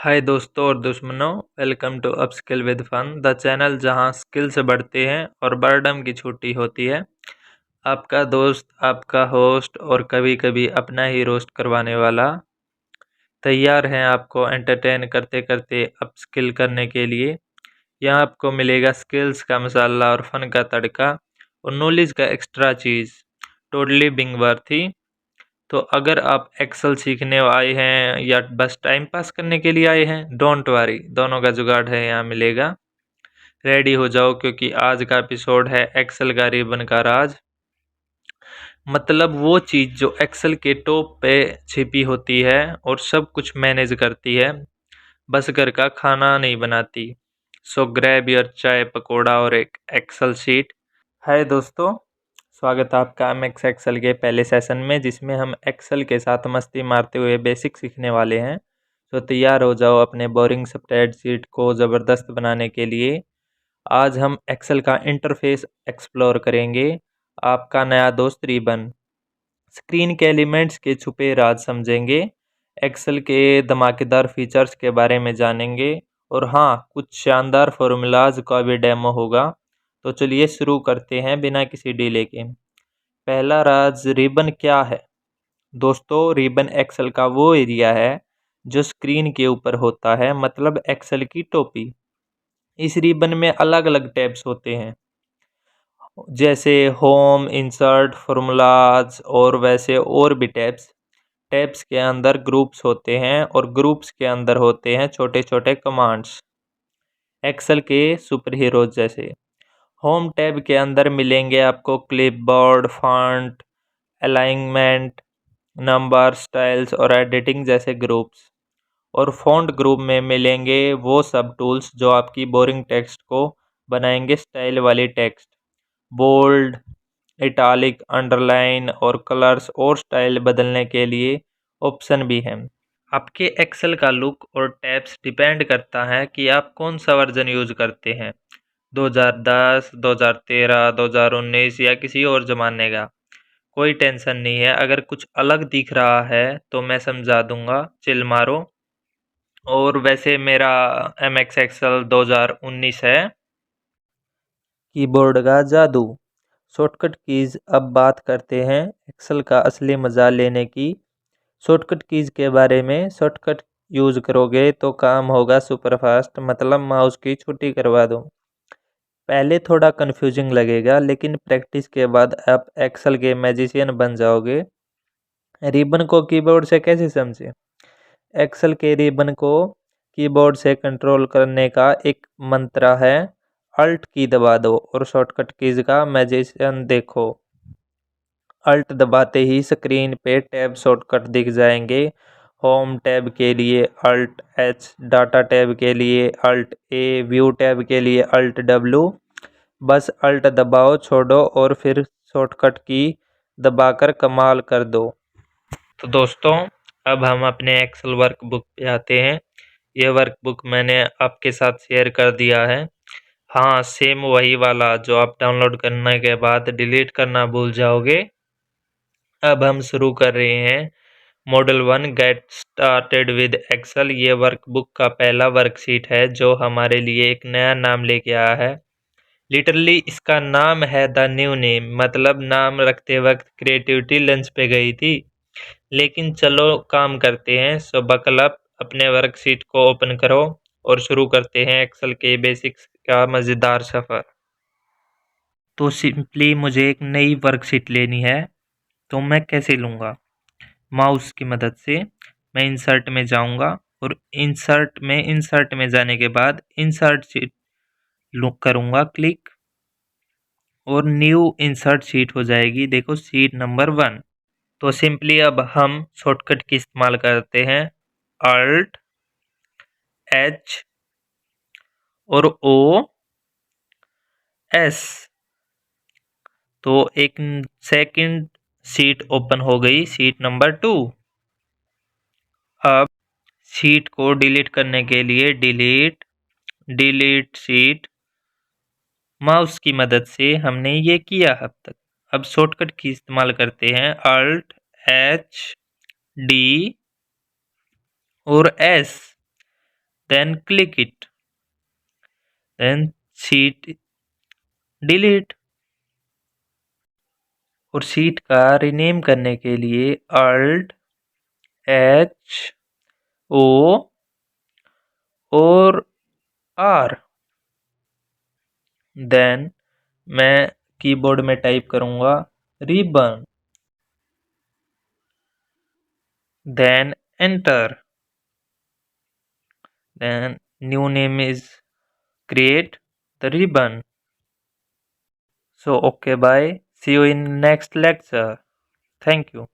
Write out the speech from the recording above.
हाय दोस्तों और दुश्मनों, welcome to Upskill with Fun, the channel जहां स्किल्स बढ़ते हैं और बर्डम की छुट्टी होती है। आपका दोस्त, आपका होस्ट और कभी कभी अपना ही रोस्ट करवाने वाला तैयार हैं आपको एंटरटेन करते करते अपस्किल करने के लिए। यहाँ आपको मिलेगा स्किल्स का मसाला और फन का तड़का और नॉलेज का एक्स्ट्रा चीज़, टोटली बिंग वर्थी। तो अगर आप एक्सेल सीखने आए हैं या बस टाइम पास करने के लिए आए हैं, डोंट वरी, दोनों का जुगाड़ है यहाँ मिलेगा। रेडी हो जाओ क्योंकि आज का एपिसोड है एक्सेल का रिबन का राज। मतलब वो चीज़ जो एक्सेल के टॉप पे छिपी होती है और सब कुछ मैनेज करती है, बस घर का खाना नहीं बनाती। सो ग्रैब योर चाय पकौड़ा और एक एक्सेल शीट। हाय दोस्तों, स्वागत है आपका एमएक्स एक्सेल के पहले सेशन में, जिसमें हम एक्सेल के साथ मस्ती मारते हुए बेसिक सीखने वाले हैं। तो तैयार हो जाओ अपने बोरिंग स्प्रेडशीट को ज़बरदस्त बनाने के लिए। आज हम एक्सेल का इंटरफेस एक्सप्लोर करेंगे। आपका नया दोस्त रिबन स्क्रीन के एलिमेंट्स के छुपे राज समझेंगे, एक्सेल के धमाकेदार फीचर्स के बारे में जानेंगे और हाँ, कुछ शानदार फॉर्मूलाज का भी डेमो होगा। तो चलिए शुरू करते हैं बिना किसी डिले के। पहला राज, रिबन क्या है? दोस्तों, रिबन एक्सेल का वो एरिया है जो स्क्रीन के ऊपर होता है, मतलब एक्सेल की टोपी। इस रिबन में अलग अलग टैब्स होते हैं, जैसे होम, इंसर्ट, फॉर्मूलाज और वैसे और भी टैब्स। टैब्स के अंदर ग्रुप्स होते हैं और ग्रुप्स के अंदर होते हैं छोटे छोटे कमांड्स, एक्सेल के सुपर हीरोज जैसे। होम टैब के अंदर मिलेंगे आपको clipboard, font, alignment, number, styles और एडिटिंग जैसे ग्रुप्स। और फॉन्ट ग्रुप में मिलेंगे वो सब टूल्स जो आपकी बोरिंग टेक्स्ट को बनाएंगे स्टाइल वाली टेक्स्ट। बोल्ड, इटालिक, अंडरलाइन और कलर्स और स्टाइल बदलने के लिए ऑप्शन भी हैं। आपके एक्सेल का लुक और टैब्स डिपेंड करता है कि आप कौन सा वर्जन यूज करते हैं, 2010, 2013, 2019 या किसी और ज़माने का। कोई टेंशन नहीं है, अगर कुछ अलग दिख रहा है तो मैं समझा दूंगा, चिल मारो। और वैसे मेरा एम एक्स एक्सल 2019 है। कीबोर्ड का जादू, शॉर्टकट कीज़। अब बात करते हैं एक्सेल का असली मज़ा लेने की, शॉर्टकट कीज़ के बारे में। शॉर्टकट यूज़ करोगे तो काम होगा सुपर फास्ट, मतलब माउस की छुट्टी करवा दो। पहले थोड़ा कंफ्यूजिंग लगेगा, लेकिन प्रैक्टिस के बाद आप एक्सेल के मैजिशियन बन जाओगे। रिबन को कीबोर्ड से कैसे समझें? एक्सेल के रिबन को कीबोर्ड से कंट्रोल करने का एक मंत्र है, अल्ट की दबा दो और शॉर्टकट कीज का मैजिशियन देखो। अल्ट दबाते ही स्क्रीन पे टैब शॉर्टकट दिख जाएंगे। होम टैब के लिए अल्ट एच, डाटा टैब के लिए अल्ट ए, व्यू टैब के लिए अल्ट डब्ल्यू। बस अल्ट दबाओ, छोड़ो और फिर शॉर्टकट की दबाकर कमाल कर दो। तो दोस्तों, अब हम अपने एक्सेल वर्कबुक पे आते हैं। ये वर्कबुक मैंने आपके साथ शेयर कर दिया है। हाँ, सेम वही वाला जो आप डाउनलोड करने के बाद डिलीट करना भूल जाओगे। अब हम शुरू कर रहे हैं model 1, get started with Excel. ये वर्कबुक का पहला वर्कशीट है जो हमारे लिए एक नया नाम लेके आया है। लिटरली इसका नाम है द न्यू नेम, मतलब नाम रखते वक्त क्रिएटिविटी लंच पे गई थी। लेकिन चलो काम करते हैं। सो बकल अप, अपने वर्कशीट को ओपन करो और शुरू करते हैं एक्सेल के बेसिक्स का मज़ेदार सफ़र। तो सिंपली मुझे एक नई वर्कशीट लेनी है, तो मैं कैसे लूँगा? माउस की मदद से मैं इंसर्ट में जाऊँगा और इंसर्ट में जाने के बाद इंसर्ट शीट लुक करूँगा क्लिक, और न्यू इंसर्ट शीट हो जाएगी। देखो, शीट नंबर 1। तो सिंपली अब हम शॉर्टकट की इस्तेमाल करते हैं, अल्ट एच और ओ एस। तो एक सेकंड शीट ओपन हो गई, शीट नंबर 2। अब शीट को डिलीट करने के लिए डिलीट शीट, माउस की मदद से हमने ये किया अब तक। अब शॉर्टकट की इस्तेमाल करते हैं, अल्ट एच डी और S. then click it, then sheet delete। और शीट का रीनेम करने के लिए Alt H O और R, देन मैं कीबोर्ड में टाइप करूंगा ribbon, then enter, then new name is create the ribbon। So okay, bye, see you in next lecture, thank you।